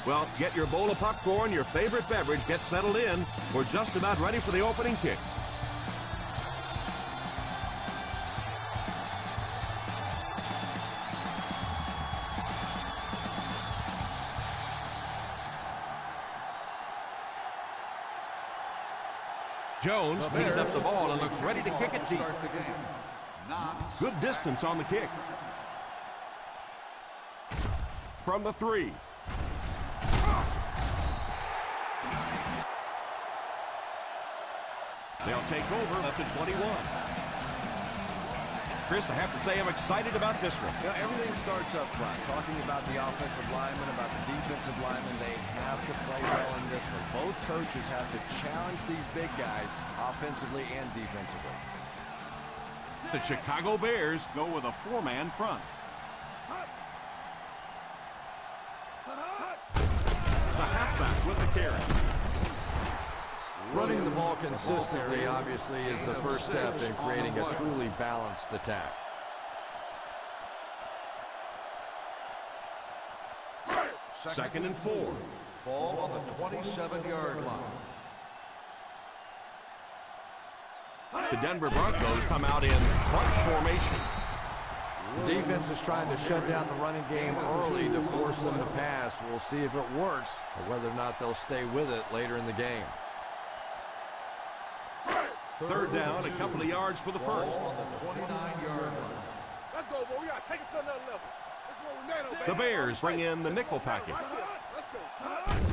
Well, get your bowl of popcorn, your favorite beverage, get settled in. We're just about ready for the opening kick. Jones picks up the ball and looks ready to kick it deep. Good distance on the kick. From the 3. They'll take over at the 21. Chris, I have to say I'm excited about this one. You know, everything starts up front. Talking about the offensive linemen, about the defensive linemen, they have to play well in this one. Both coaches have to challenge these big guys offensively and defensively. The Chicago Bears go with a 4-man front. The halfback with the carry. Running the ball consistently, obviously, is the first step in creating a truly balanced attack. Second and 4. Ball on the 27-yard line. The Denver Broncos come out in bunch formation. The defense is trying to shut down the running game early to force them to pass. We'll see if it works or whether or not they'll stay with it later in the game. Third down, a couple of yards for the first. On the 29-yard line. Let's go, boy. We got to take it to another level. This is what we made of, The Bears bring in the nickel package. Let's go.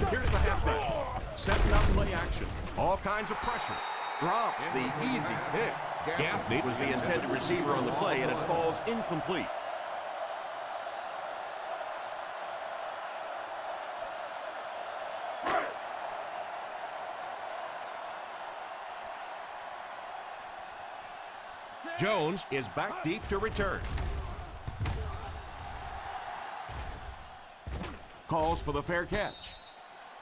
Here's the halfback. Setting up play action. All kinds of pressure. Drops the easy pick. Gaffney was the intended receiver on the play, and it falls incomplete. Jones is back deep to return. Calls for the fair catch.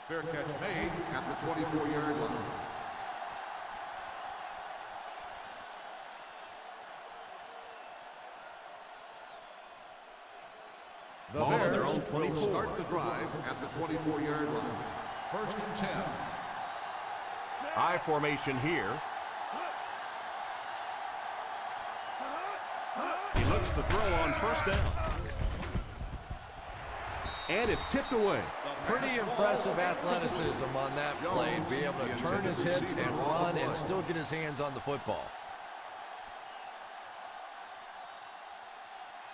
Fair catch made at the 24-yard line. The Ball on Bears their own will 24. start the drive at the 24-yard line. First and 10. I formation here. He looks to throw on first down. And it's tipped away. Pretty impressive athleticism on that play, and be able to turn his hips and run and still get his hands on the football.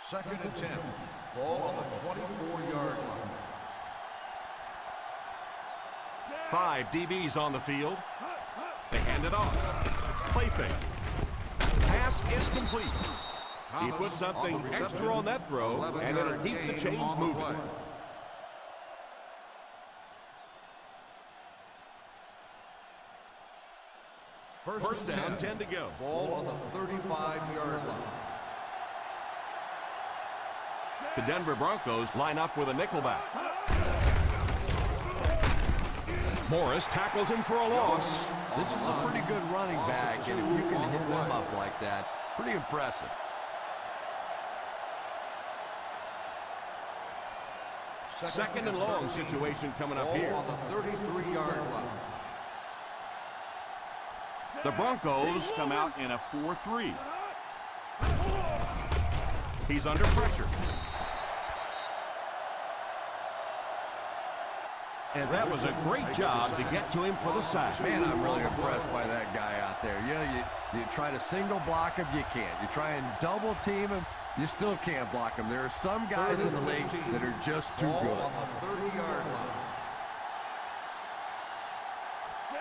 Second and 10. Ball on the 24-yard line. 5 DBs on the field. They hand it off. Play fake. Pass is complete. He put something extra on that throw, and it'll keep the chains moving. First down, 10 to go. Ball on the 35-yard line. The Denver Broncos line up with a nickelback. Morris tackles him for a loss. This is a pretty good running back, and if you can hit them up like that, pretty impressive. Second and long situation coming up here. Ball on the 33-yard line. The Broncos come out in a 4-3. He's under pressure. And that was a great job to get to him for the sack. Man, I'm really impressed by that guy out there. You know, you try to single block him, you can't. You try and double team him, you still can't block him. There are some guys in the league that are just too good. On the 30-yard line.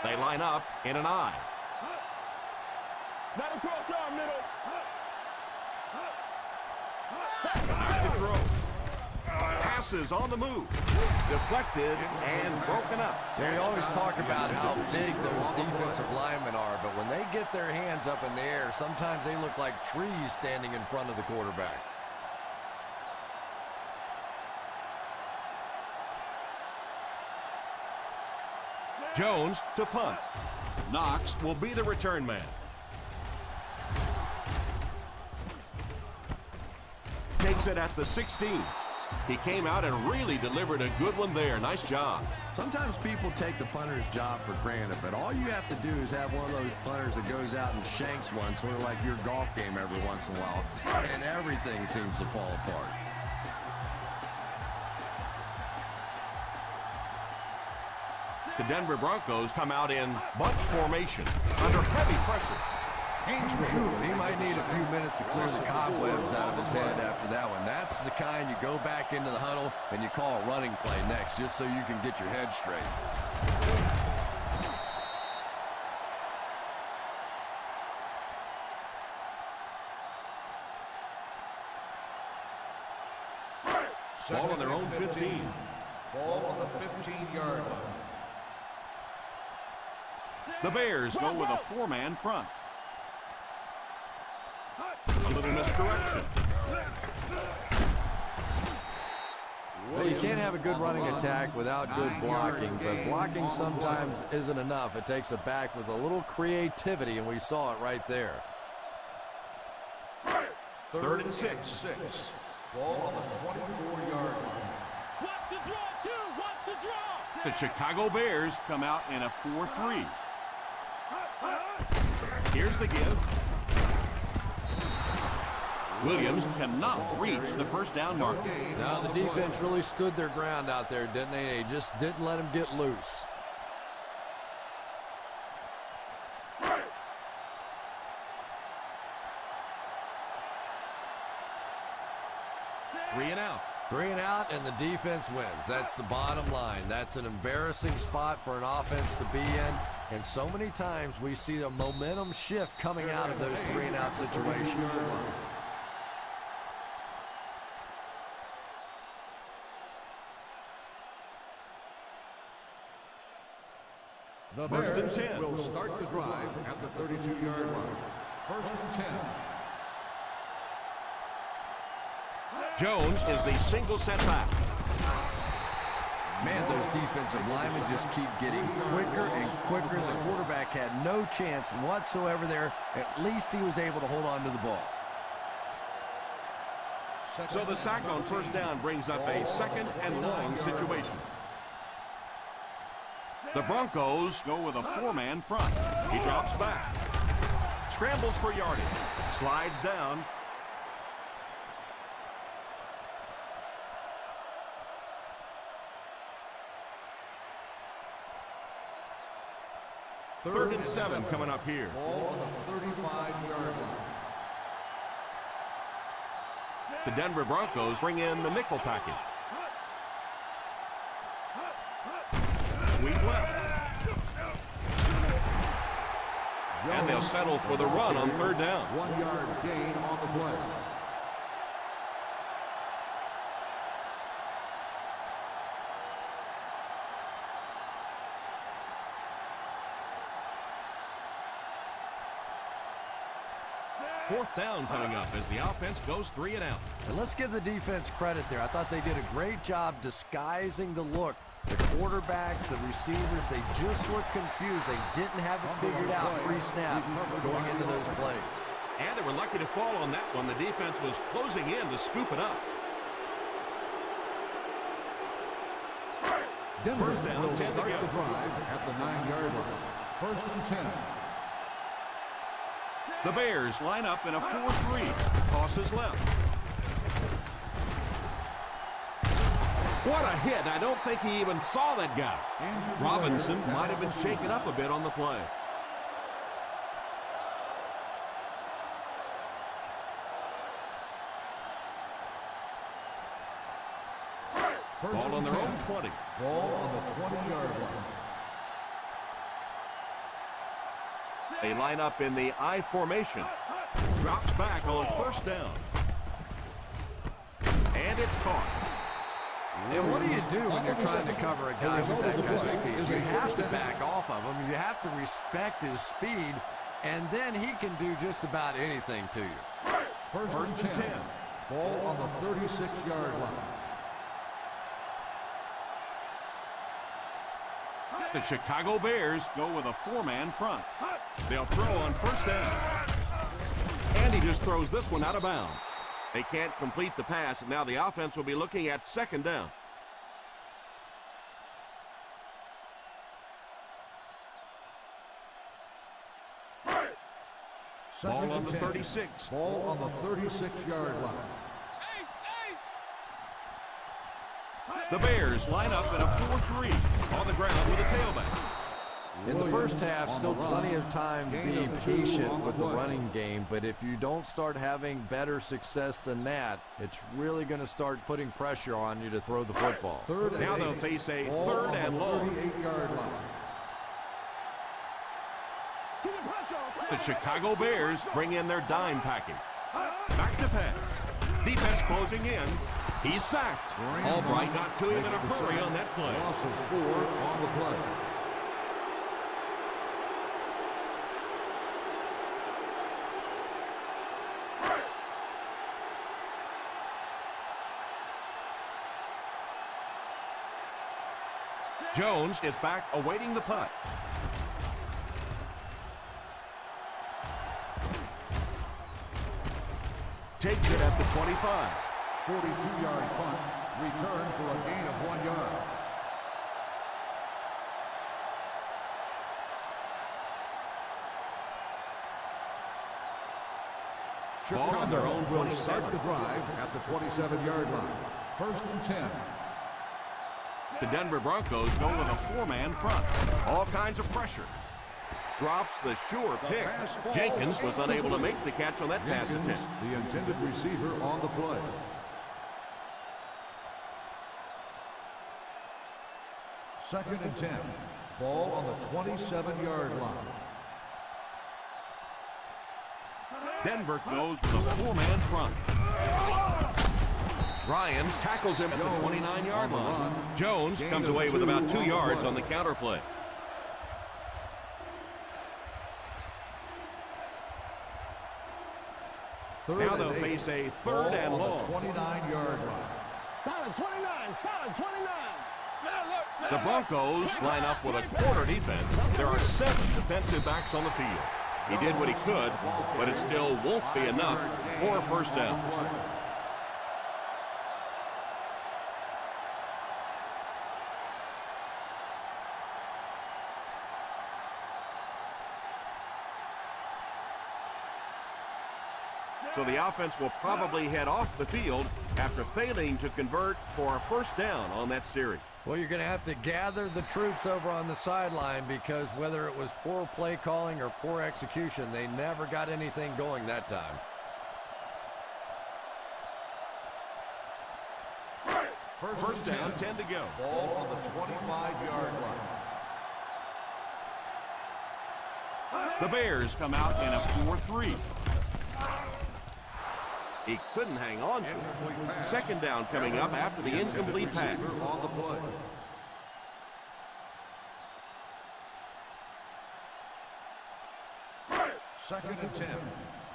They line up in an I. Not across our middle. To throw. Passes on the move. Deflected and broken up. Yeah, you always talk about how big those defensive linemen are, but when they get their hands up in the air, sometimes they look like trees standing in front of the quarterback. Jones to punt. Knox will be the return man. Takes it at the 16. He came out and really delivered a good one there. Nice job. Sometimes people take the punter's job for granted, but all you have to do is have one of those punters that goes out and shanks one, sort of like your golf game every once in a while, and everything seems to fall apart. The Denver Broncos come out in bunch formation under heavy pressure. He might need a few minutes to clear the cobwebs out of his head after that one. That's the kind you go back into the huddle and you call a running play next, just so you can get your head straight. Ball on their own 15. Ball on the 15-yard line. The Bears go with a four-man front. A little misdirection. Well, you can't have a good running attack without good blocking, but blocking sometimes isn't enough. It takes a back with a little creativity, and we saw it right there. 3rd and 6. Ball on the 24-yard line. Watch the draw, too. Watch the draw. The Chicago Bears come out in a 4-3. Here's the give. Williams cannot reach the first down mark. Now the defense really stood their ground out there, didn't they? They just didn't let him get loose. Three and out. 3 and out, and the defense wins. That's the bottom line. That's an embarrassing spot for an offense to be in. And so many times we see the momentum shift coming out of those 3 and out situations. The First and Bears 10. will start the drive at the 32-yard line. 1st and 10. Jones is the single setback. Man, those defensive linemen just keep getting quicker and quicker. The quarterback had no chance whatsoever there. At least he was able to hold on to the ball. So the sack on first down brings up a 2nd and long situation. The Broncos go with a four-man front. He drops back. Scrambles for yardage. Slides down. Third and 7 coming up here. Ball on the 35-yard line. The Denver Broncos bring in the nickel package. Sweep left. And they'll settle for the run on 3rd down. 1-yard gain on the play. Fourth down coming up as the offense goes 3 and out. And let's give the defense credit there. I thought they did a great job disguising the look. The quarterbacks, the receivers, they just looked confused. They didn't have it figured out pre-snap going into those plays. And they were lucky to fall on that one. The defense was closing in to scoop it up. Denver First down, will 10 to start go. the drive at the 9-yard line. 1st and 10. The Bears line up in a 4-3. Tosses left. What a hit. I don't think he even saw that guy. Robinson might have been shaken up a bit on the play. Ball on their own 20. Ball on the 20-yard line. They line up in the I formation. Drops back on first down. And it's caught. And what do you do when you're trying to cover a guy with that kind of speed? You have to back off of him. You have to respect his speed, and then he can do just about anything to you. First and 10. Ball on the 36-yard line. The Chicago Bears go with a four-man front. They'll throw on first down. And he just throws this one out of bounds. They can't complete the pass, and now the offense will be looking at second down. Ball on the 36. Ball on the 36-yard line. The Bears line up in a 4-3 on the ground with a tailback. In the first half, still plenty of time to be patient with the running game, but if you don't start having better success than that, it's really going to start putting pressure on you to throw the football. Now they'll face a third and long. 38-yard line. The Chicago Bears bring in their dime package. Back to pass. Defense closing in. He's sacked. Albright got to him in a hurry on that play. Loss of 4 on the play. Jones is back awaiting the punt. Takes it at the 25. 42-yard punt. Return for a gain of 1 yard. Ball on their own will 27. start the drive at the 27-yard line. 1st and 10. The Denver Broncos go with a 4-man front. All kinds of pressure. Drops the sure pick. Jenkins was unable to make the catch on that pass attempt. The intended receiver on the play. Second and 10. Ball on the 27-yard line. Denver goes with a 4-man front. Ryans tackles him at the 29-yard line. Jones comes away with about 2 yards on the counter play. Now they'll face a third and long. 29-yard line. Solid 29, solid 29. The Broncos line up with a quarter defense. There are 7 defensive backs on the field. He did what he could, but it still won't be enough for a first down. So the offense will probably head off the field after failing to convert for a first down on that series. Well, you're going to have to gather the troops over on the sideline because whether it was poor play calling or poor execution, they never got anything going that time. First down, 10 to go. Ball on the 25-yard line. The Bears come out in a 4-3. He couldn't hang on to it. Second down coming up after the incomplete pass. On the play. Second and 10.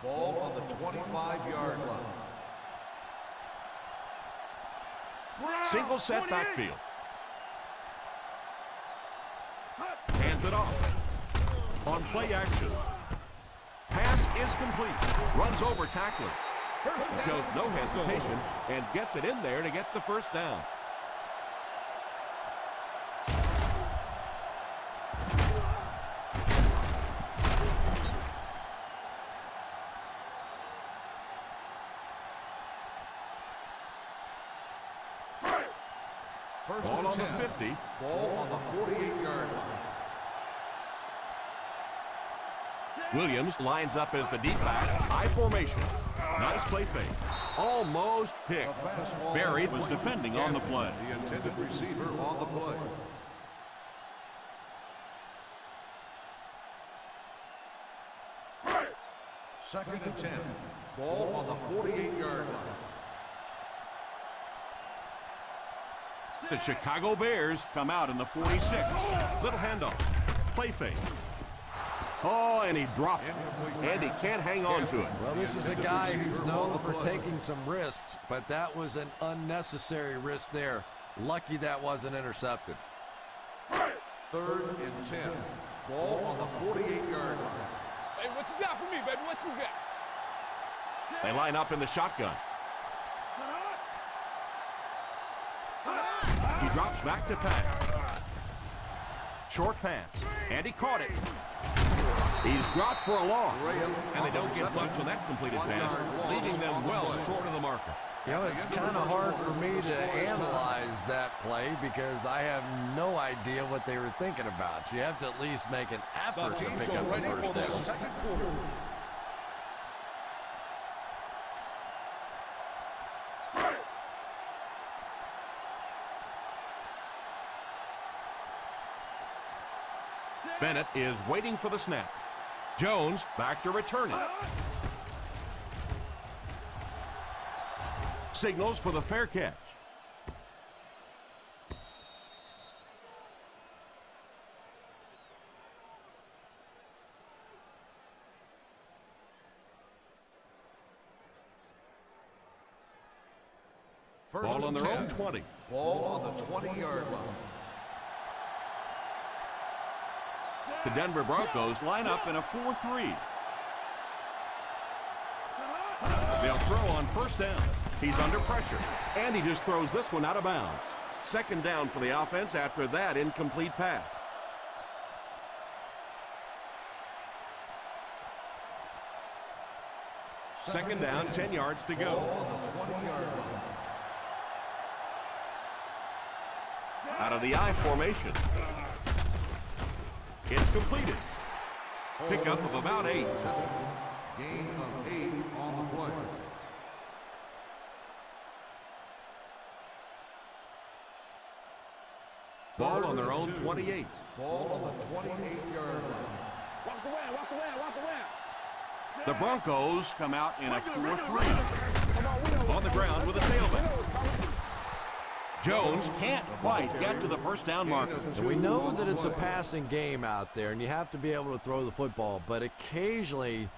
Ball on the 25-yard line. Single set backfield. Hands it off. On play action. Pass is complete. Runs over tackler. Shows no hesitation and gets it in there to get the first down. Ball on the 50. Ball on the 48-yard line. Williams lines up as the deep back. High formation. Nice play fake. Almost picked. Barry was defending on the play. The intended receiver on the play. Second and 10. Ball on the 48-yard line. The Chicago Bears come out in the 46. Little handoff. Play fake. Oh, and he dropped it. And he can't hang on to it. Well, this is a guy who's known for taking some risks, but that was an unnecessary risk there. Lucky that wasn't intercepted. Third and 10. Ball on the 48-yard line. Hey, what you got for me, baby? What you got? They line up in the shotgun. He drops back to pass. Short pass, and he caught it. He's dropped for a loss, and they don't get much on that completed pass, leaving them well short of the marker. You know, it's kind of hard for me to analyze that play because I have no idea what they were thinking about. You have to at least make an effort to pick up the first down. Bennett is waiting for the snap. Jones back to return it. Signals for the fair catch. Ball on their own 20. Ball on the 20-yard line. The Denver Broncos line up in a 4-3. They'll throw on first down. He's under pressure, and he just throws this one out of bounds. Second down for the offense after that incomplete pass. Second down, 10 yards to go. Out of the I formation. It's completed. Pickup of about 8. Gain of 8 on the play. Ball on their own 28. Ball on the 28-yard line. Watch the way, watch the way, watch the way. The Broncos come out in a 4-3. On the ground with a tailback. Jones can't quite get to the first down marker. And we know that it's a passing game out there, and you have to be able to throw the football, but occasionally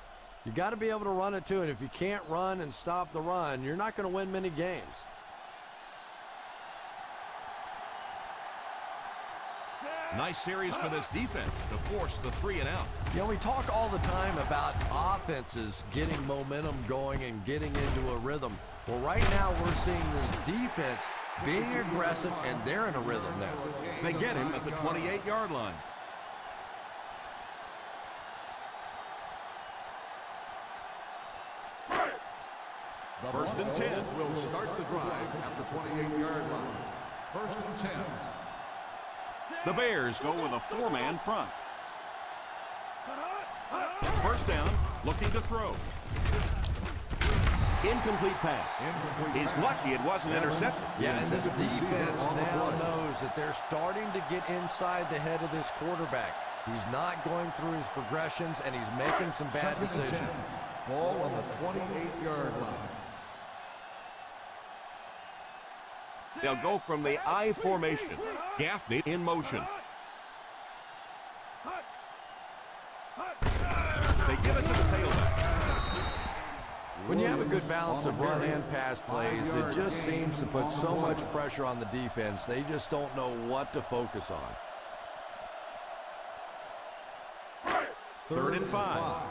you got to be able to run it too, and if you can't run and stop the run, you're not going to win many games. Nice series for this defense to force the 3 and out. You know, we talk all the time about offenses getting momentum going and getting into a rhythm. Well, right now we're seeing this defense being aggressive, and they're in a rhythm now. They get him at the 28-yard line. First and 10. Will start the drive at the 28-yard line. First and 10. The Bears go with a 4-man front. First down, looking to throw. Incomplete pass. He's lucky it wasn't intercepted. Yeah, and this defense now knows that they're starting to get inside the head of this quarterback. He's not going through his progressions, and he's making some bad decisions. Ball on the 28-yard line. They'll go from the I formation. Gaffney in motion. They give it to the tailback. When you have a good balance of run and pass plays, it just seems to put so much pressure on the defense. They just don't know what to focus on. Third and 5.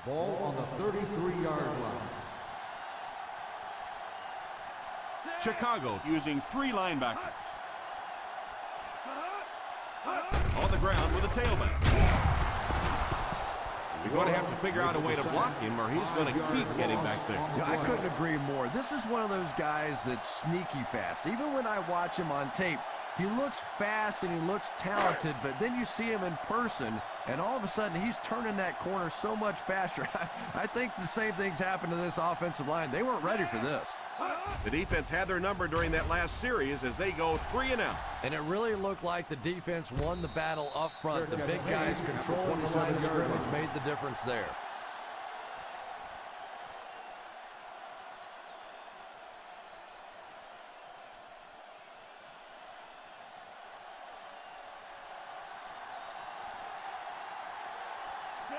Ball on the 33-yard line. Chicago using 3 linebackers. On the ground with a tailback. You're going to have to figure out a way to block him, or he's going to keep getting back there. You know, I couldn't agree more. This is one of those guys that's sneaky fast. Even when I watch him on tape, he looks fast and he looks talented, but then you see him in person, and all of a sudden he's turning that corner so much faster. I think the same thing's happened to this offensive line. They weren't ready for this. The defense had their number during that last series as they go 3 and out. And it really looked like the defense won the battle up front. The big guys controlling the line of scrimmage made the difference there.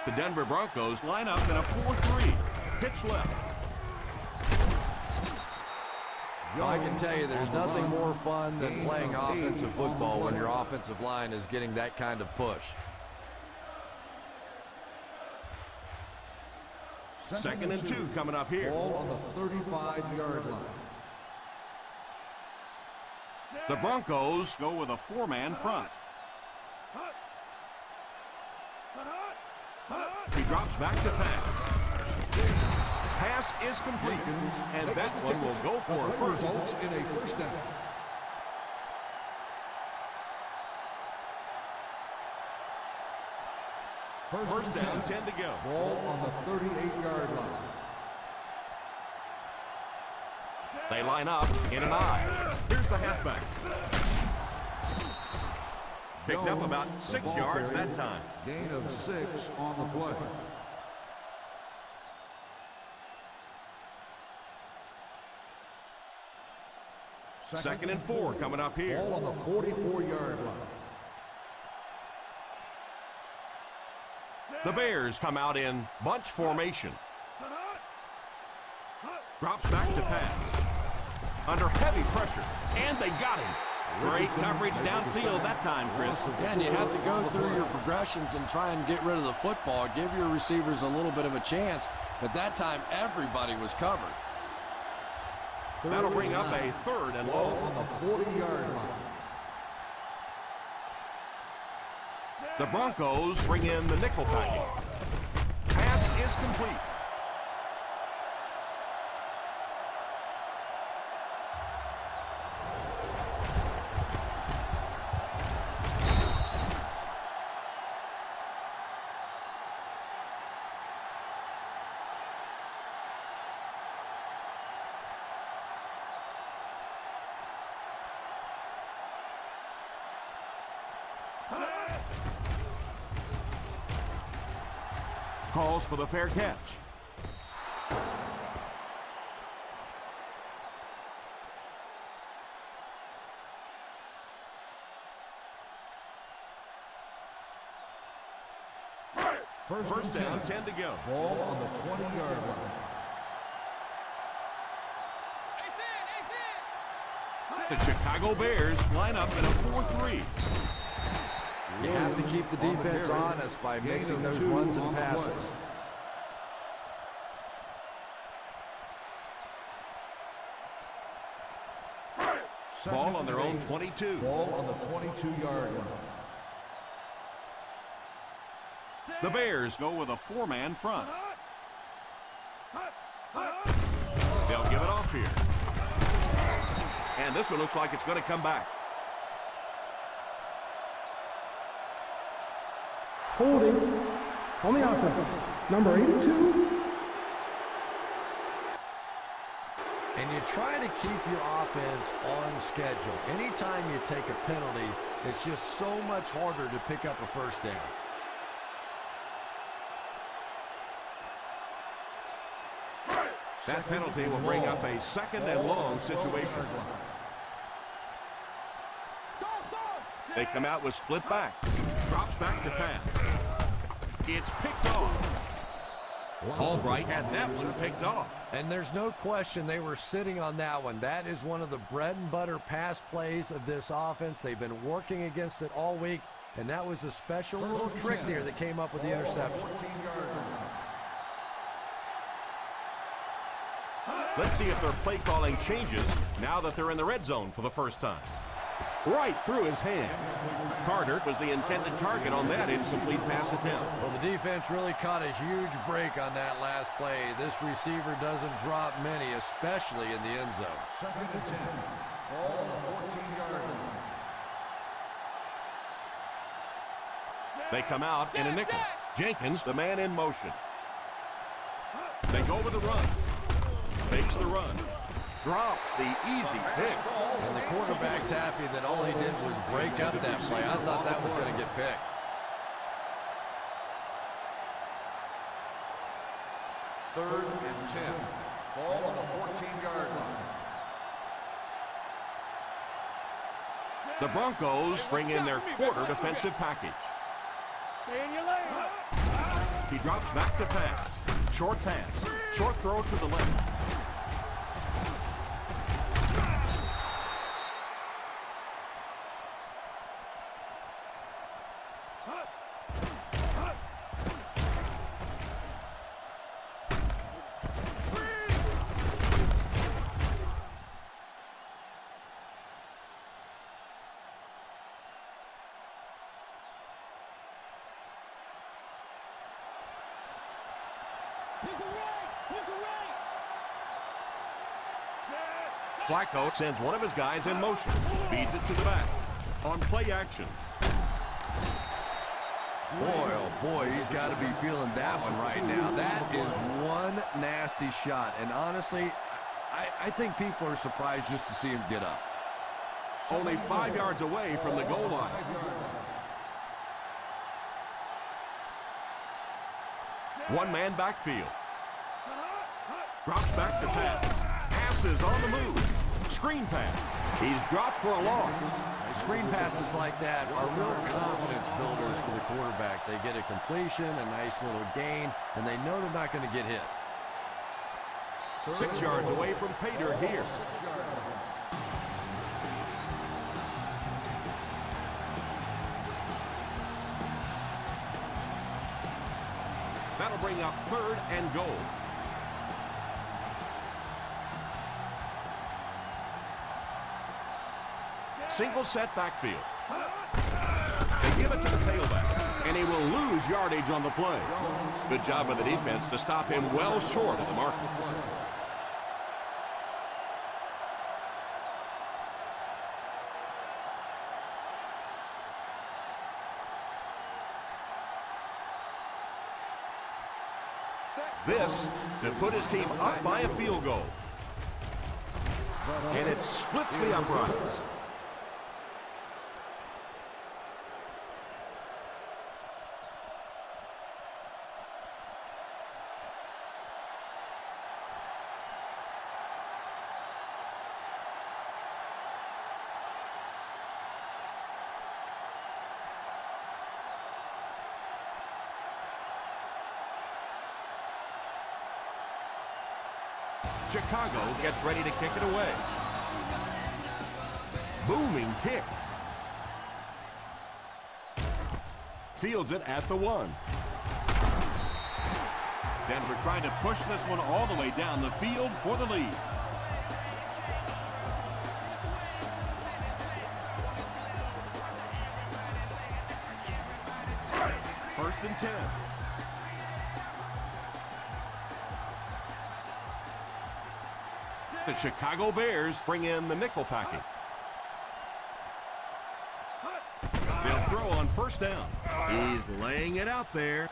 The Denver Broncos line up in a 4-3. Pitch left. Well, I can tell you there's nothing more fun than playing offensive football when your offensive line is getting that kind of push. Second and 2 coming up here. Ball on the 35-yard line. The Broncos go with a four-man front. He drops back to pass. Pass is complete, and that one will go for a first. Results in a first down. First down, 10 to go. Ball on the 38-yard line. They line up in an I. Here's the halfback. Picked up about 6 yards that time. Gain of 6 on the play. Second and 4 coming up here. Ball on the 44-yard line. The Bears come out in bunch formation. Drops back to pass. Under heavy pressure, and they got him. Great coverage downfield that time, Chris. Yeah, and you have to go through your progressions and try and get rid of the football, give your receivers a little bit of a chance. But that time, everybody was covered. That'll bring up a third and Ball long. on the 40-yard line. The Broncos bring in the nickel package. Pass is complete. Calls for the fair catch. First down, 10 to go. Ball on the 20-yard line. The Chicago Bears line up in a 4-3. You have to keep the defense honest by mixing those runs and passes. Ball on their own 22. Ball on the 22-yard line. The Bears go with a four-man front. They'll give it off here. And this one looks like it's going to come back. Holding on the offense, number 82. And you try to keep your offense on schedule. Anytime you take a penalty, it's just so much harder to pick up a first down. That penalty will bring up a second and long situation. They come out with split back. Drops back to pass. It's picked off. All right, and that one picked off. And there's no question they were sitting on that one. That is one of the bread and butter pass plays of this offense. They've been working against it all week, and that was a special little trick there that came up with the interception. Let's see if their play calling changes now that they're in the red zone for the first time. Right through his hand. Carter was the intended target on that incomplete pass attempt. Well, the defense really caught a huge break on that last play. This receiver doesn't drop many, especially in the end zone. Second and 10. Ball on the 14-yard line. They come out in a nickel. Jenkins, the man in motion. They go with the run. Fakes the run. Drops the easy pick. And the quarterback's happy that all he did was break up that play. I thought that was going to get picked. Third and 10. Ball on the 14-yard line. The Broncos bring in their quarter defensive package. Stay in your lane. He drops back to pass. Short pass. Short throw to the left. Flacco sends one of his guys in motion. Feeds it to the back. On play action. Boy, oh boy, he's got to be feeling that one right now. That is one nasty shot. And honestly, I think people are surprised just to see him get up. Only 5 yards away from the goal line. One-man backfield. Drops back to pass. Passes on the move. Screen pass. He's dropped for a loss. Screen passes like that are real confidence builders for the quarterback. They get a completion, a nice little gain, and they know they're not going to get hit. 6 yards away from Pater here. That'll bring up 3rd and goal. Single set backfield. They give it to the tailback, and he will lose yardage on the play. Good job by the defense to stop him well short of the marker. This to put his team up by a field goal. And it splits the uprights. Chicago gets ready to kick it away. Booming kick. Fields it at the 1. Denver trying to push this one all the way down the field for the lead. First and 10. The Chicago Bears bring in the nickel packing. They'll throw on first down. He's laying it out there.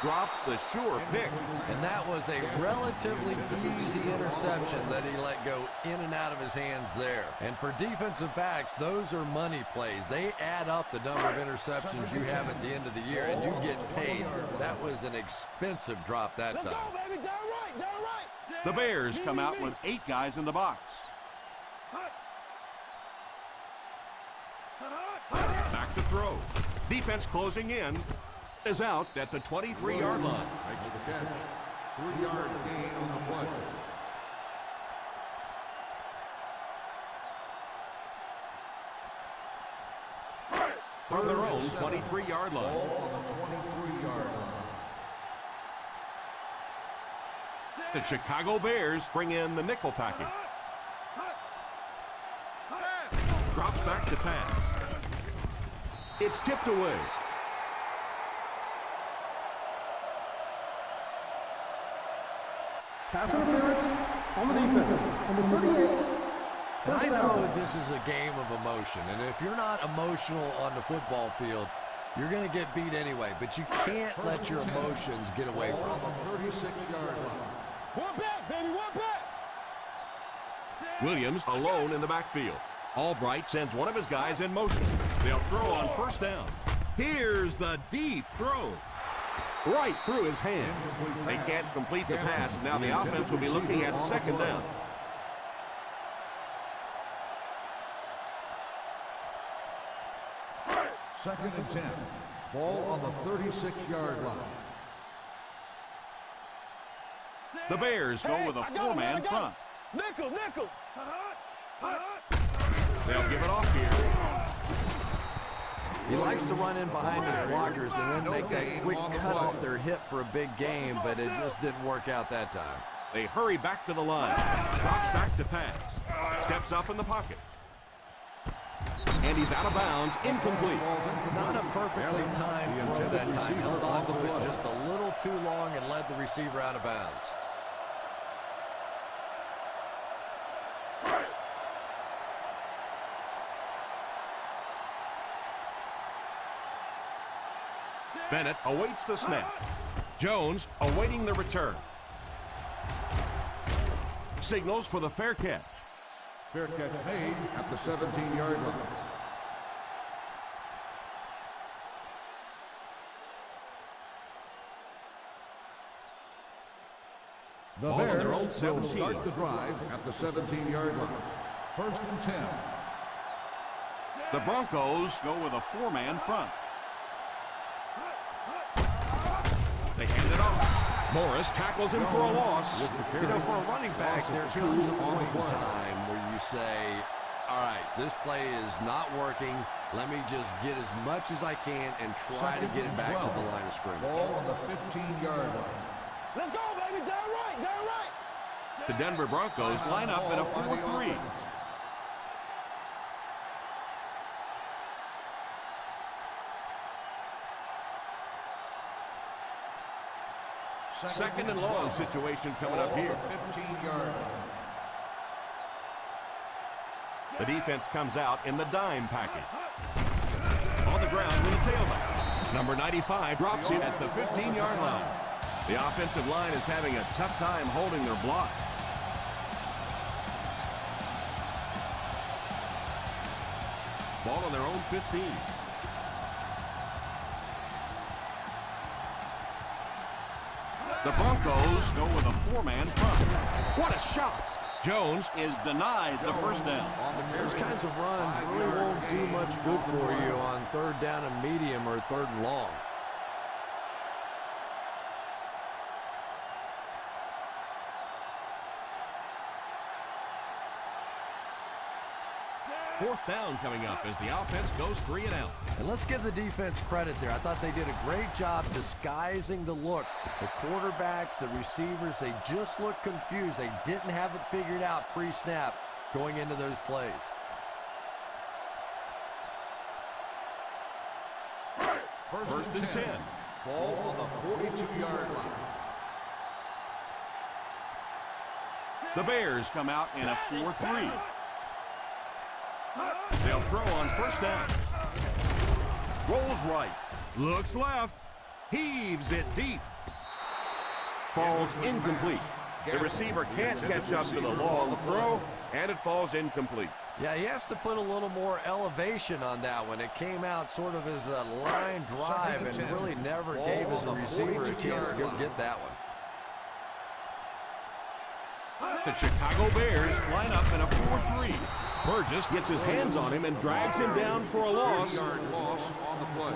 Drops the sure pick. And that was a relatively easy interception that he let go in and out of his hands there. And for defensive backs, those are money plays. They add up the number of interceptions you have at the end of the year, and you get paid. That was an expensive drop that time. Let's go, baby. Down right, down right. The Bears come out with 8 guys in the box. Back to throw. Defense closing in. Is out at the 23-yard line. Makes the catch. 3-yard gain on the play. From their own 23-yard line. Ball on the 23-yard line. The Chicago Bears bring in the nickel packing. Drops back to pass. It's tipped away. Pass interference on the defense. Number 38. And I know this is a game of emotion, and if you're not emotional on the football field, you're going to get beat anyway, but you can't let your emotions get away from On the 36-yard line. One back, baby, one back. Williams alone in the backfield. Albright sends one of his guys in motion. They'll throw on first down. Here's the deep throw. Right through his hand. They can't complete the pass. Now the offense will be looking at second down. Second and 10. Ball on the 36-yard line. The Bears go with a 4-man front. Nickel, nickel. They'll give it off here. He likes to run in behind his blockers and then make that quick cut off their hip for a big gain, but it just didn't work out that time. They hurry back to the line. Drops back to pass. Steps up in the pocket. And he's out of bounds, incomplete. Not a perfectly timed throw that time. Held on to it just a little too long and led the receiver out of bounds. Bennett awaits the snap. Jones awaiting the return. Signals for the fair catch. Fair catch made at the 17-yard line. The Ball on Bears their own will 17. start the drive at the 17-yard line. 1st and 10. The Broncos go with a four-man front. They hand it off. Morris tackles him for a loss. You know, for a running back, there comes a point in time where you say, all right, this play is not working. Let me just get as much as I can and try to get it back to the line of scrimmage. Ball on the 15-yard line. Let's go, baby. Down right, down right. The Denver Broncos line up in a 4-3. Second and long situation coming up here. 15-yard line. The defense comes out in the dime package. On the ground with the tailback. Number 95 drops him at the 15-yard line. The offensive line is having a tough time holding their block. Ball on their own 15. The Broncos go with a four-man front. What a shot! Jones is denied the first down. Those kinds of runs really won't do much good for you on 3rd down and medium or 3rd and long. Fourth down coming up as the offense goes 3 and out. And let's give the defense credit there. I thought they did a great job disguising the look. The quarterbacks, the receivers, they just looked confused. They didn't have it figured out pre-snap going into those plays. First and 10. Ball on the 42-yard line. The Bears come out in a 4-3. They'll throw on first down. Rolls right. Looks left. Heaves it deep. Falls incomplete. The receiver can't catch up to the long throw, and it falls incomplete. Yeah, he has to put a little more elevation on that one. It came out sort of as a line drive and really never gave his receiver a chance to go get that one. The Chicago Bears line up in a 4-3. Burgess gets his hands on him and drags him down for a loss. 30-yard loss on the play.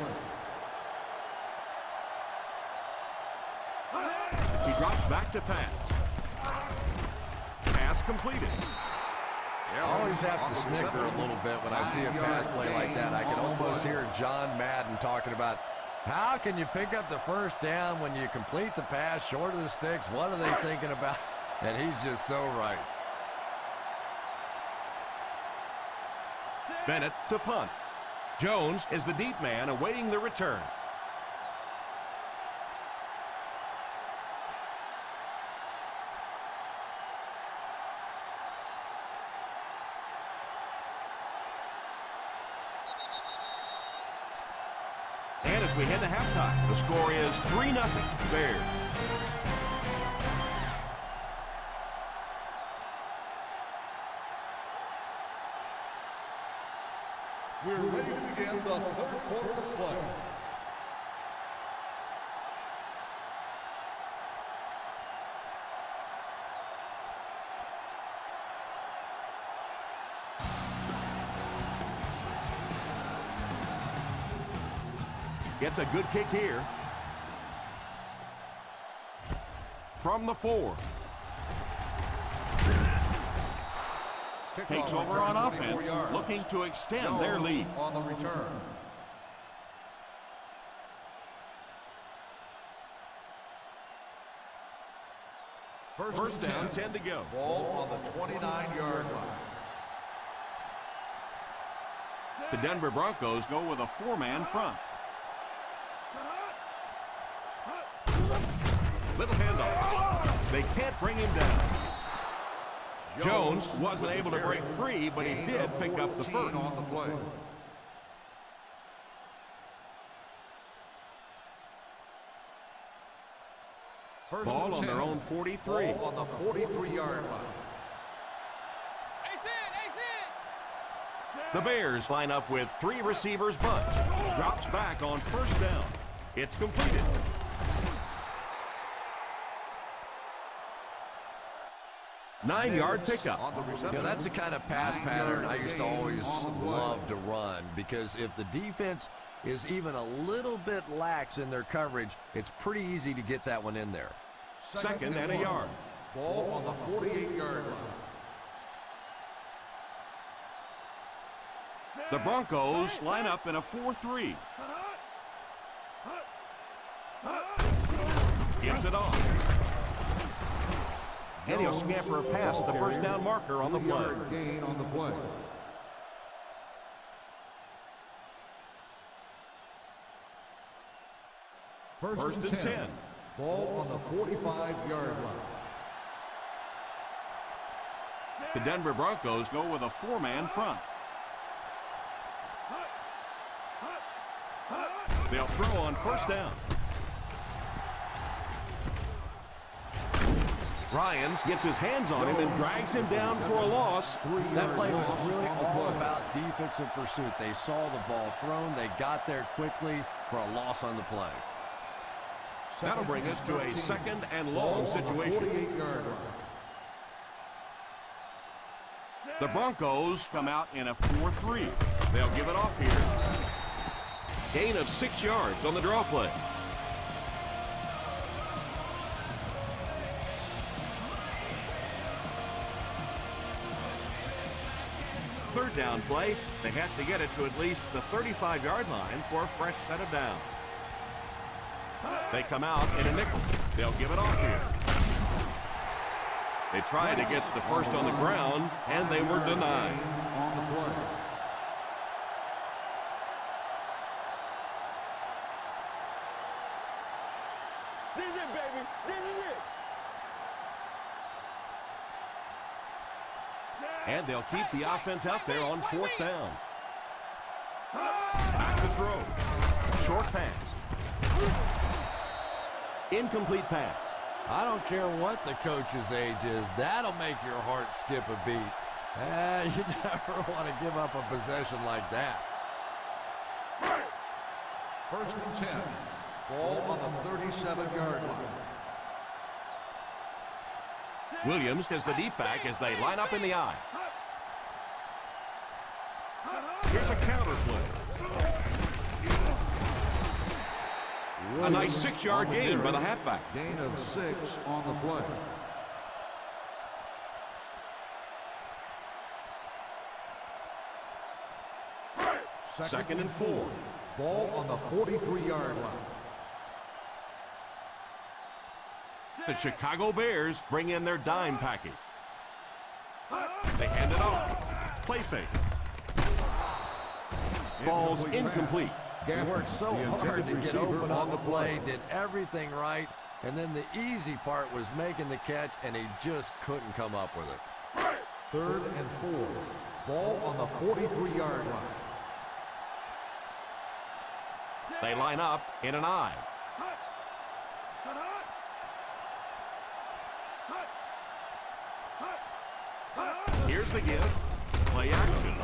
He drops back to pass. Pass completed. I always have to snicker a little bit when I see a pass play like that. I can almost hear John Madden talking about how can you pick up the first down when you complete the pass short of the sticks? What are they thinking about? And he's just so right. Bennett to punt. Jones is the deep man awaiting the return. And as we head to halftime, the score is 3-0 Bears. We're ready to begin the 3rd quarter of play. Gets a good kick here. From the 4. Takes over on offense, looking to extend their lead. On the return. First down, 10 to go. Ball on the 29-yard line. The Denver Broncos go with a four-man front. Little handoff. They can't bring him down. Jones wasn't able to break free, but he did pick up the first. On the play. First Ball and on 10. their own 43. Ball on the 43-yard line. The Bears line up with 3 receivers bunch. Drops back on first down. It's completed. Nine-yard pickup. On the reception. Yeah, that's the kind of pass pattern I used to always love to run, because if the defense is even a little bit lax in their coverage, it's pretty easy to get that one in there. Second and a yard. Ball on the 48-yard line. The Broncos line up in a 4-3. Gives it off. And he'll scamper past the first down marker on the play. 3-yard gain on the play. First and 10. Ball on the 45-yard line. The Denver Broncos go with a 4-man front. They'll throw on first down. Ryans gets his hands on him and drags him down for a loss. That play was really all about defensive pursuit. They saw the ball thrown. They got there quickly for a loss on the play. That'll bring us to a second and long situation. 48-yard line. The Broncos come out in a 4-3. They'll give it off here. Gain of 6 yards on the draw play. Third down play, they have to get it to at least the 35-yard line for a fresh set of downs. They come out in a nickel. They'll give it off here. They tried to get the first on the ground, and they were denied. On the play. This is it, baby. This is it. And they'll keep the offense out there on fourth down. Back to throw. Short pass. Incomplete pass. I don't care what the coach's age is. That'll make your heart skip a beat. You never want to give up a possession like that. First and 10. Ball on the 37-yard line. Williams is the deep back as they line up in the eye. Here's a counter play. A nice 6-yard gain by the halfback. Gain of 6 on the play. Second and 4. Ball on the 43-yard line. The Chicago Bears bring in their dime package. They hand it off. Play fake. Falls incomplete. He worked so hard to get open on the play, did everything right, and then the easy part was making the catch, and he just couldn't come up with it. Third and 4. Ball on the 43-yard line. They line up in an eye. Here's the give. Play action.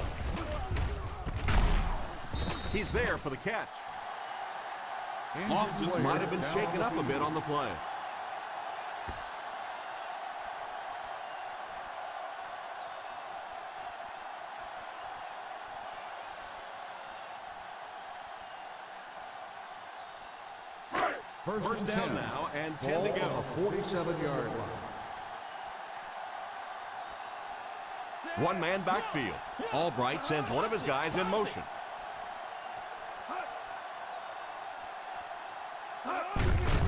He's there for the catch. Lofton might have been shaken up a bit on the play. First down 10. now and 10 Ball to go. on the 47-yard line. One man backfield. Albright sends one of his guys in motion.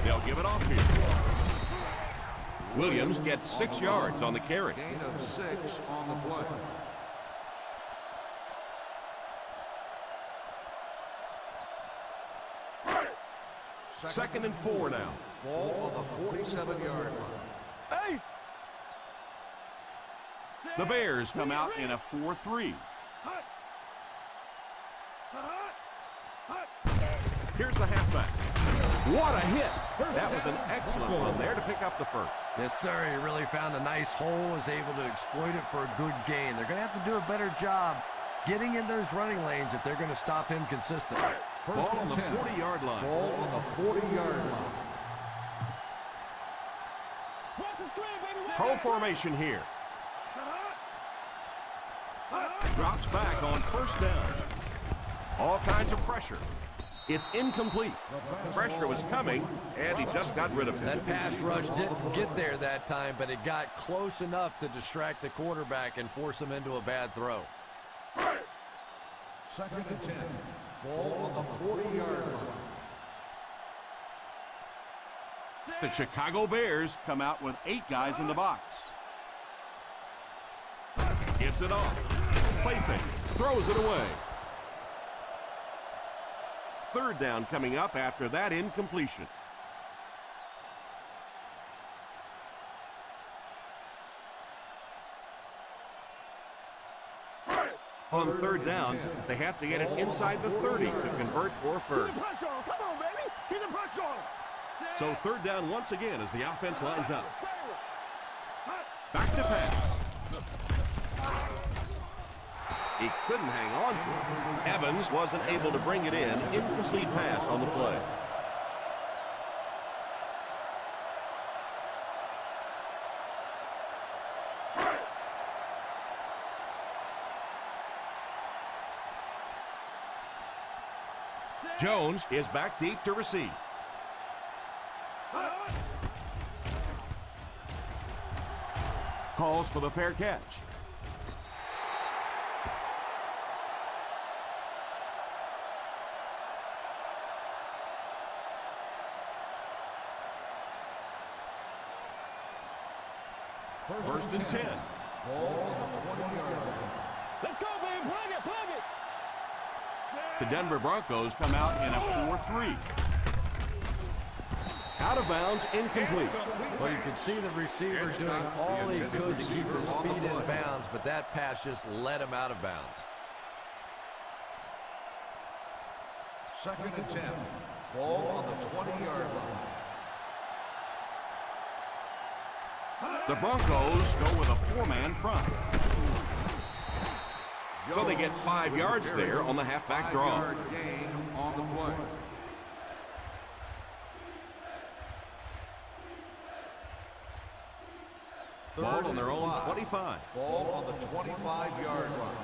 They'll give it off here. Williams gets 6 yards on the carry. Gain of 6 on the play. Second and 4 now. Ball on the 47-yard line. Hey! The Bears come out in a 4-3. Here's the halfback. What a hit! That was an excellent run there to pick up the first. Yes, sir. He really found a nice hole, was able to exploit it for a good gain. They're going to have to do a better job getting in those running lanes if they're going to stop him consistently. Ball on the 40-yard line. Ball on the 40-yard line. Pro formation here. Drops back on first down. All kinds of pressure. It's incomplete. Pressure was coming, and he just got rid of it. That pass rush didn't get there that time, but it got close enough to distract the quarterback and force him into a bad throw. 2nd and 10. Ball on the 40-yard line. The Chicago Bears come out with 8 guys in the box. Gets it off. Play fake. Throws it away. 3rd down coming up after that incompletion. On 3rd down, they have to get it inside the 30 to convert for a first. Come on, baby. Get the pressure on him. So 3rd down once again as the offense lines up. Back to pass. He couldn't hang on to it. Evans wasn't able to bring it in. Incomplete pass on the play. Jones is back deep to receive. Calls for the fair catch. First and 10. Ball on the 20-yard line. Let's go, baby. Plug it. The Denver Broncos come out in a 4-3. Out of bounds, incomplete. Well, you could see the receiver doing all he could to keep his feet in bounds, but that pass just let him out of bounds. 2nd and 10. Ball on the 20-yard line. The Broncos go with a 4-man front. So they get 5 yards there on the halfback draw. 5-yard gain on the play. Ball on their own 25. Ball on the 25-yard line.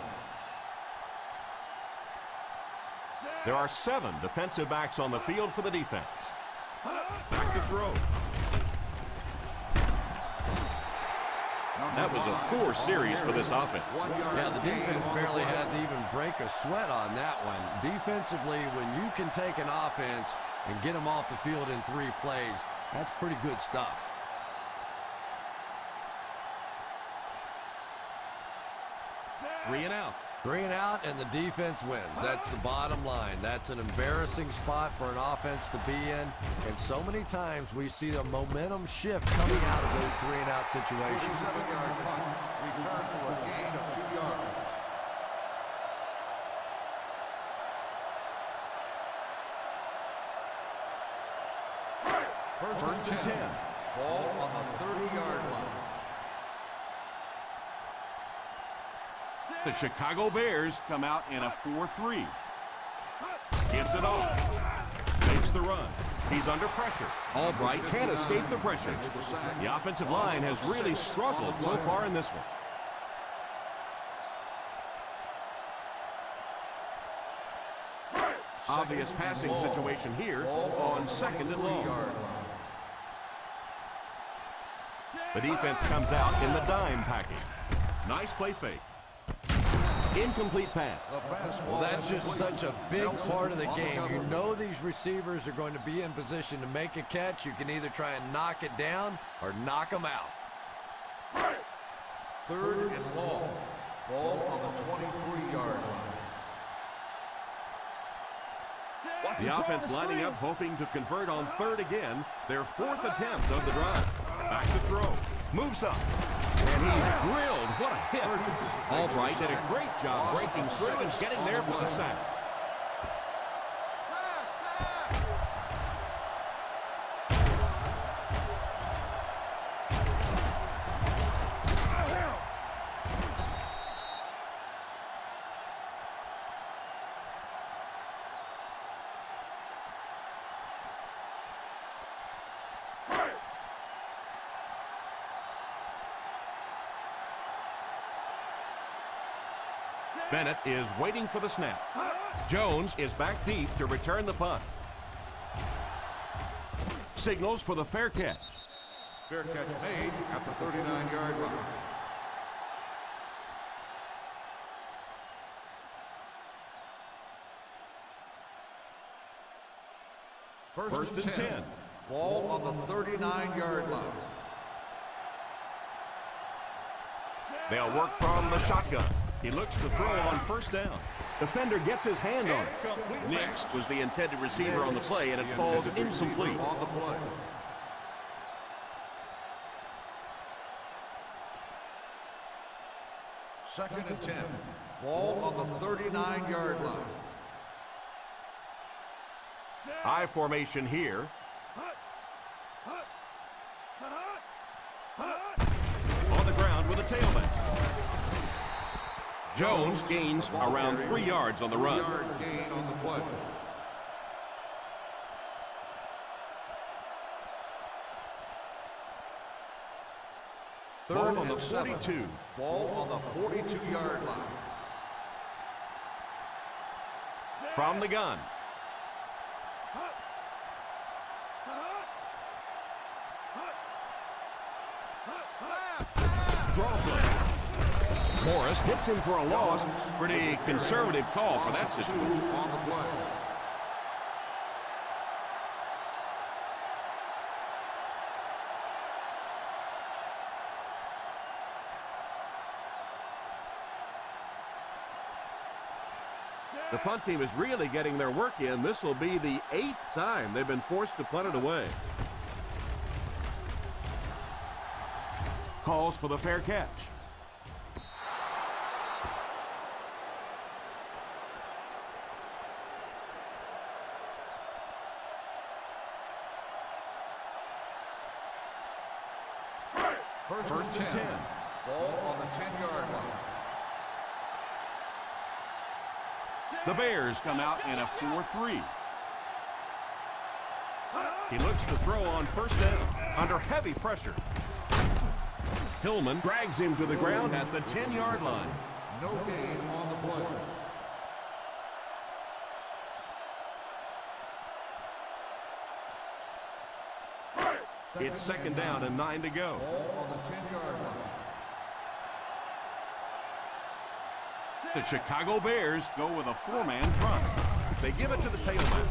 There are 7 defensive backs on the field for the defense. Back to throw. That was a poor series for this offense. Yeah, the defense barely had to even break a sweat on that one. Defensively, when you can take an offense and get them off the field in 3 plays, that's pretty good stuff. 3 and out. 3 and out, and the defense wins. That's the bottom line. That's an embarrassing spot for an offense to be in. And so many times we see the momentum shift coming out of those 3 and out situations. 47-yard punt. Return for a gain of 2 yards. First and 10. Ball on the 30-yard line. The Chicago Bears come out in a 4-3. Gets it off. Makes the run. He's under pressure. Albright can't escape the pressure. The offensive line has really struggled so far in this one. Obvious passing situation here on 2nd and long. The defense comes out in the dime package. Nice play fake. Incomplete pass. Well, that's just such a big part of the game. You know these receivers are going to be in position to make a catch. You can either try and knock it down or knock them out. 3rd and long. Ball on the 23-yard line. The offense lining up, hoping to convert on 3rd again. Their 4th attempt of the drive. Back to throw. Moves up. And he's drilled. What a hit. Albright did a great job breaking through and getting there for the sack. Bennett is waiting for the snap. Jones is back deep to return the punt. Signals for the fair catch. Fair catch made at the 39-yard line. First and 10. Ball on the 39-yard line. They'll work from the shotgun. He looks to throw on first down. Defender gets his hand on it. Next was the intended receiver on the play, and it falls incomplete. On the play. Second and 10. Ball on the 39-yard line. I formation here. On the ground with a tailback. Jones gains around 3 yards on the run. 3-yard gain on the play. Third on the 42. Ball on the 42-yard line. From the gun. Draw play. Morris hits him for a loss. Pretty conservative call for that situation. On the play. The punt team is really getting their work in. This will be the 8th time they've been forced to punt it away. Calls for the fair catch. First and 10. Ball on the 10-yard line. The Bears come out in a 4-3. He looks to throw on first down under heavy pressure. Hillman drags him to the ground at the 10-yard line. No gain on the play. It's second down and 9 to go. Ball on the 10-yard line. The Chicago Bears go with a 4-man front. They give it to the tailback.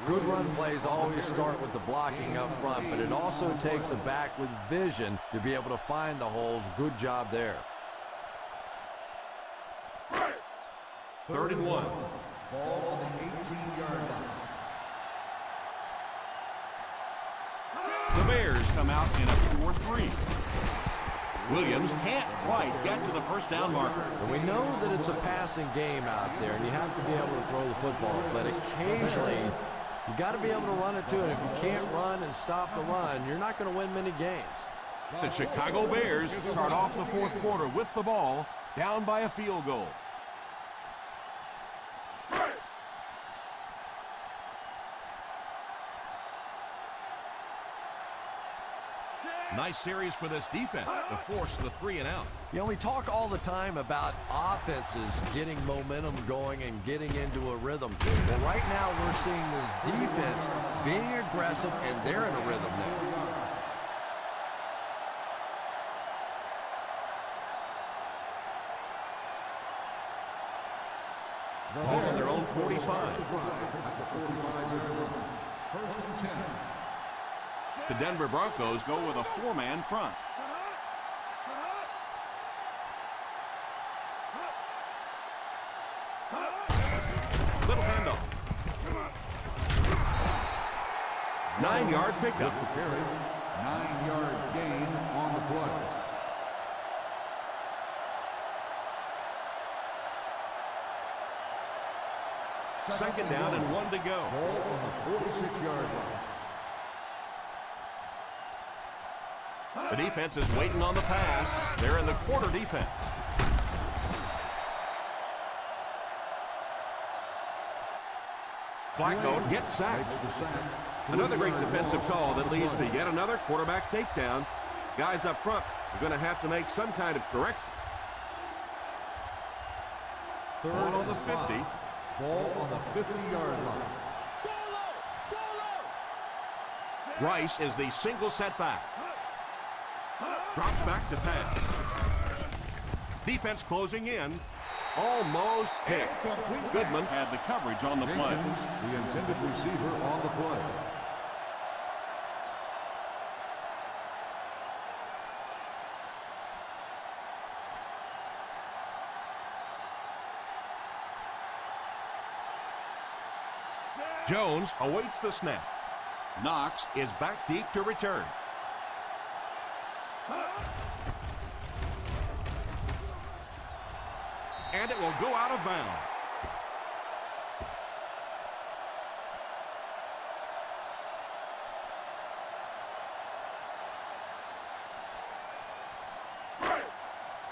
Good run plays always start with the blocking up front, but it also takes a back with vision to be able to find the holes. Good job there. Third and 1. Ball on the 18-yard line. The Bears come out in a 4-3. Williams can't quite get to the first down marker. And we know that it's a passing game out there, and you have to be able to throw the football, but occasionally you got to be able to run it too, and if you can't run and stop the run, you're not going to win many games. The Chicago Bears start off the fourth quarter with the ball, down by a field goal. Nice series for this defense to force the 3 and out. You know, we talk all the time about offenses getting momentum going and getting into a rhythm. Well, right now we're seeing this defense being aggressive, and they're in a rhythm now. Ball on their own 45. At the 45-yard line. First and 10. The Denver Broncos go with a 4-man front. Little handoff. 9-yard pickup. 9-yard gain on the play. Second down and 1 to go. Ball on the 46-yard line. The defense is waiting on the pass. They're in the quarter defense. Flacco gets sacked. Makes the sack. Another great defensive call that leads to yet another quarterback takedown. Guys up front are going to have to make some kind of correction. Third Ball on and the 50. 5. Ball on the 50-yard line. Rice is the single setback. Drops back to pass. Defense closing in. Almost hit. Goodman had the coverage on the play. Jenkins, the intended receiver on the play. Jones awaits the snap. Knox is back deep to return. And it will go out of bounds.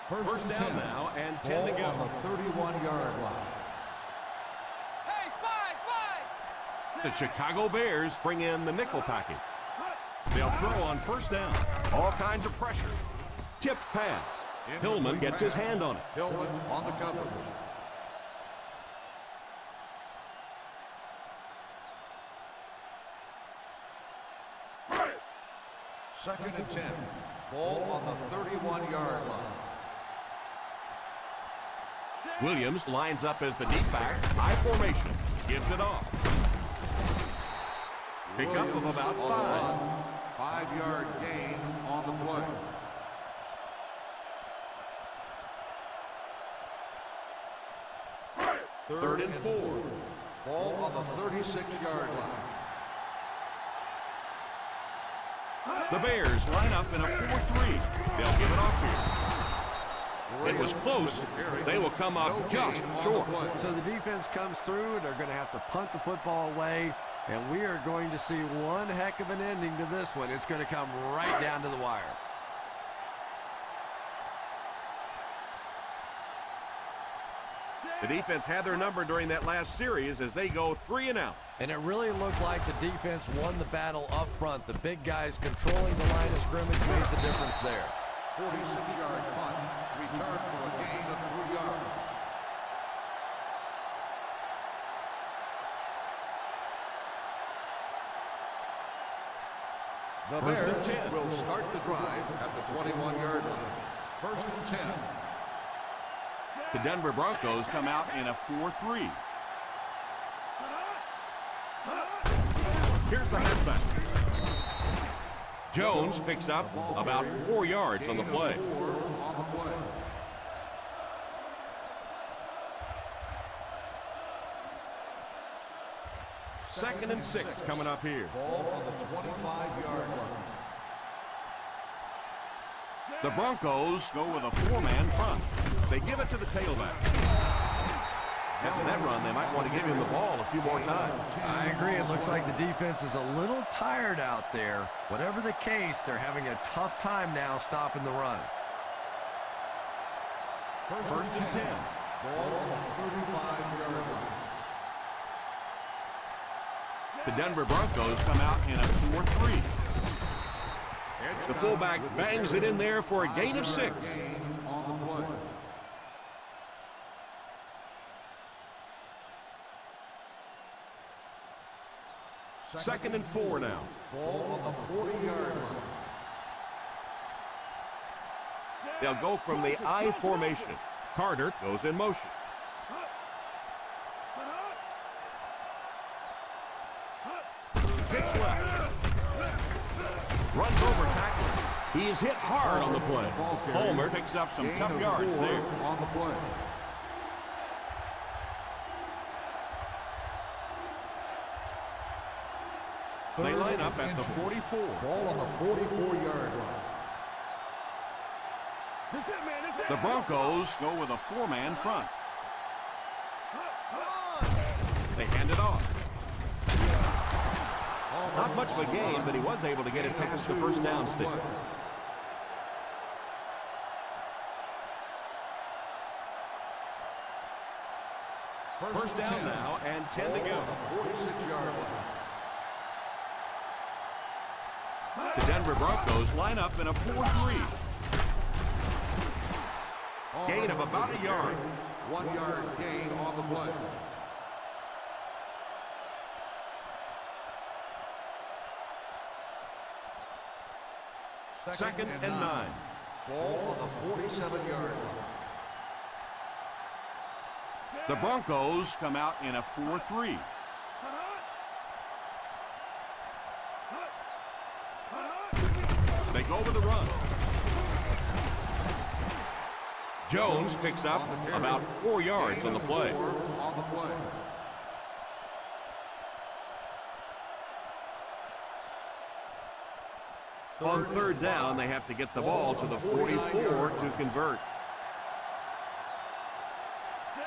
First down now and 10 to go. On the 31-yard line. The Chicago Bears bring in the nickel package. They'll throw on first down. All kinds of pressure. Tipped pass. Hillman gets his hand on it. Hillman on the coverage. Second and 10. Ball on the 31-yard line. Williams lines up as the deep back. High formation. Gives it off. Pickup of about 5. 5-yard gain on the play. Third and 4. Ball on the 36-yard line. The Bears line up in a 4-3. They'll give it off here. It was close. They will come up just short. So the defense comes through. They're going to have to punt the football away. And we are going to see one heck of an ending to this one. It's going to come right down to the wire. The defense had their number during that last series as they go 3 and out. And it really looked like the defense won the battle up front. The big guys controlling the line of scrimmage made the difference there. 46-yard punt. Return for a gain of 3 yards. The First and Bears 10. will start the drive at the 21-yard line. First and 10. The Denver Broncos come out in a 4-3. Here's the halfback. Jones picks up about 4 yards on the play. Second and 6 coming up here. Ball on the 25-yard line. The Broncos go with a 4-man front. They give it to the tailback. After that run, they might want to give him the ball a few more times. I agree. It looks like the defense is a little tired out there. Whatever the case, they're having a tough time now stopping the run. First and 10. Ball on the 35-yard line. The Denver Broncos come out in a 4-3. The fullback bangs it in there for a gain of 6. Second and 4 now. Ball on the 40-yard line. They'll go from the I formation. Carter goes in motion. Pitch left. Runs over tackler. He is hit hard on the play. Palmer picks up some tough yards there. On the play. They line up at the 44. Ball on the 44-yard line. The Broncos go with a 4-man front. They hand it off. Not much of a gain, but he was able to get it past the first down stick. First down now and 10 to go. 46-yard line. The Denver Broncos line up in a 4-3. Gain of about a yard. 1 yard gain on the play. Second and 9. Ball on the 47-yard line. The Broncos come out in a 4-3. They go with the run. Jones picks up about 4 yards on the play. On third down, they have to get the ball to the 44 to convert.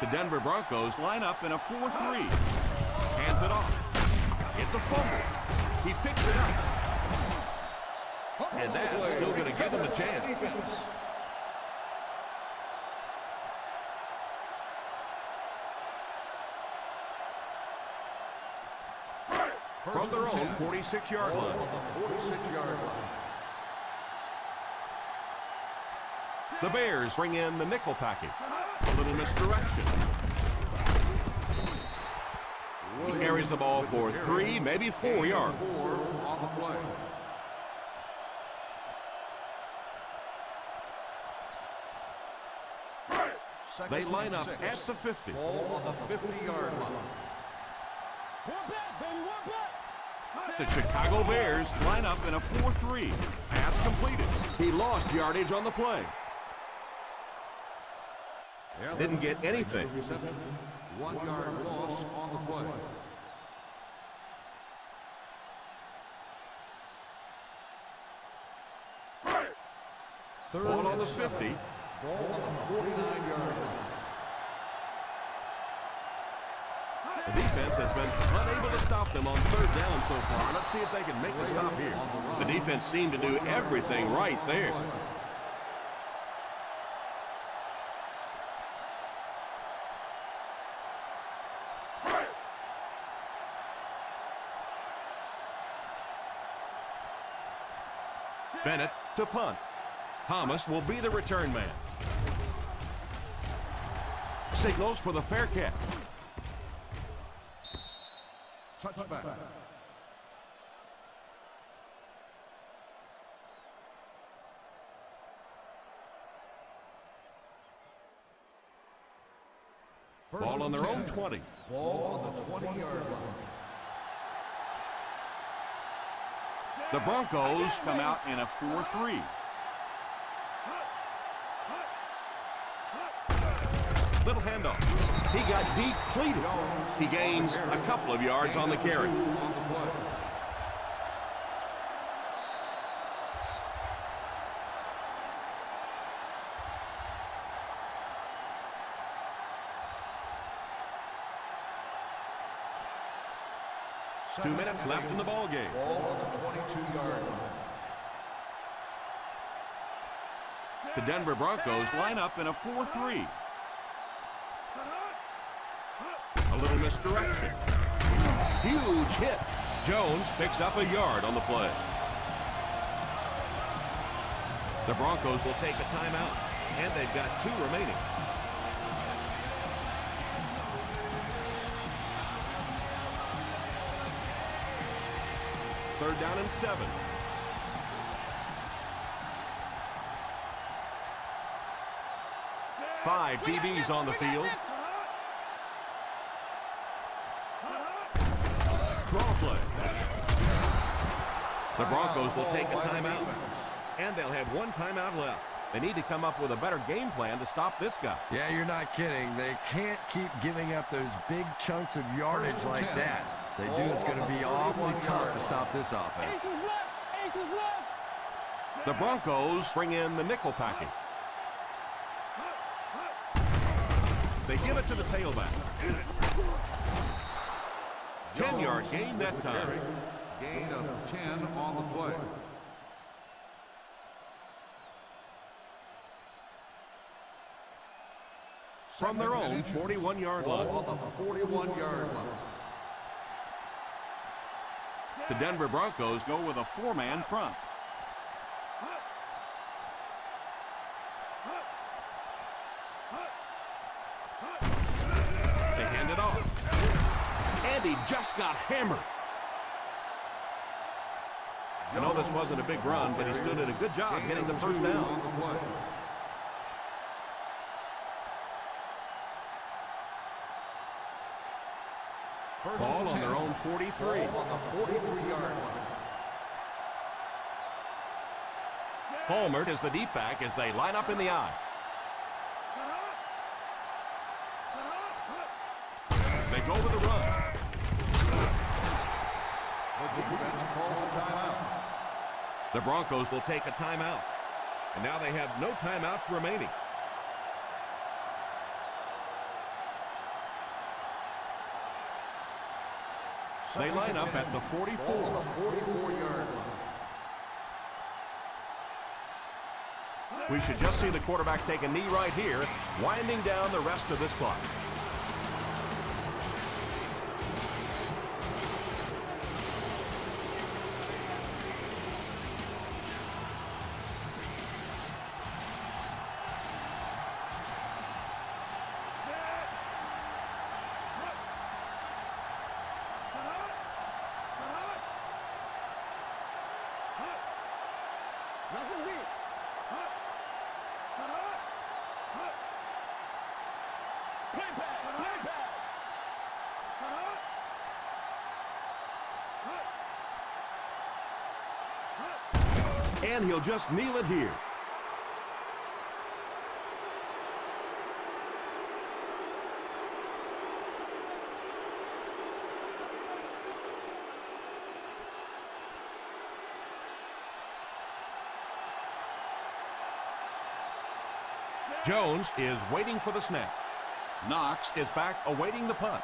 The Denver Broncos line up in a 4-3. Hands it off. It's a fumble. He picks it up. And that's still going to give them a chance. From their own 46-yard line. The Bears bring in the nickel package. A little misdirection. He carries the ball for 3, maybe 4 yards. They line up at the 50. Ball on the 50-yard line. The Chicago Bears line up in a 4-3. Pass completed. He lost yardage on the play. Didn't get anything. 1 yard loss on the play. Ball on the 50. Ball on the 49-yard line. The defense has been unable to stop them on third down so far. Let's see if they can make the stop here. The defense seemed to do everything right there. Bennett to punt. Thomas will be the return man. Signals for the fair catch. Touchback. Ball on their own 20. Ball on the 20-yard line. The Broncos come out in a 4-3. Little handoff. He got depleted. He gains a couple of yards on the carry. Two minutes left in the ball game. Ball on the 22-yard line. The Denver Broncos line up in a 4-3. A little misdirection. Huge hit. Jones picks up a yard on the play. The Broncos will take a timeout, and they've got 2 remaining. Third down and 7. Five DBs on the field. Draw play. The Broncos will take a timeout, and they'll have 1 timeout left. They need to come up with a better game plan to stop this guy. Yeah, you're not kidding. They can't keep giving up those big chunks of yardage like that. They do, it's going to be awfully tough to stop this offense. The Broncos bring in the nickel package. They give it to the tailback. 10-yard gain that time. Gain of 10 on the play. From their own 41-yard line. Ball on the 41-yard line. The Denver Broncos go with a 4-man front. he just got hammered. I know this wasn't a big run, but he still did a good job getting the first down. Ball on their own 43. On the 43-yard line. Palmer is the deep back as they line up in the I. They go with the run. The defense calls a timeout. The Broncos will take a timeout. And now they have no timeouts remaining. They line up at the 44. On the 44-yard line. We should just see the quarterback take a knee right here, winding down the rest of this clock. And he'll just kneel it here. Jones is waiting for the snap. Knox is back awaiting the punt.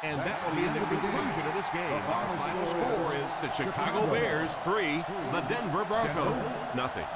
And that will be the conclusion of this game. Our final score is the Chicago Bears 3, the Denver Broncos nothing.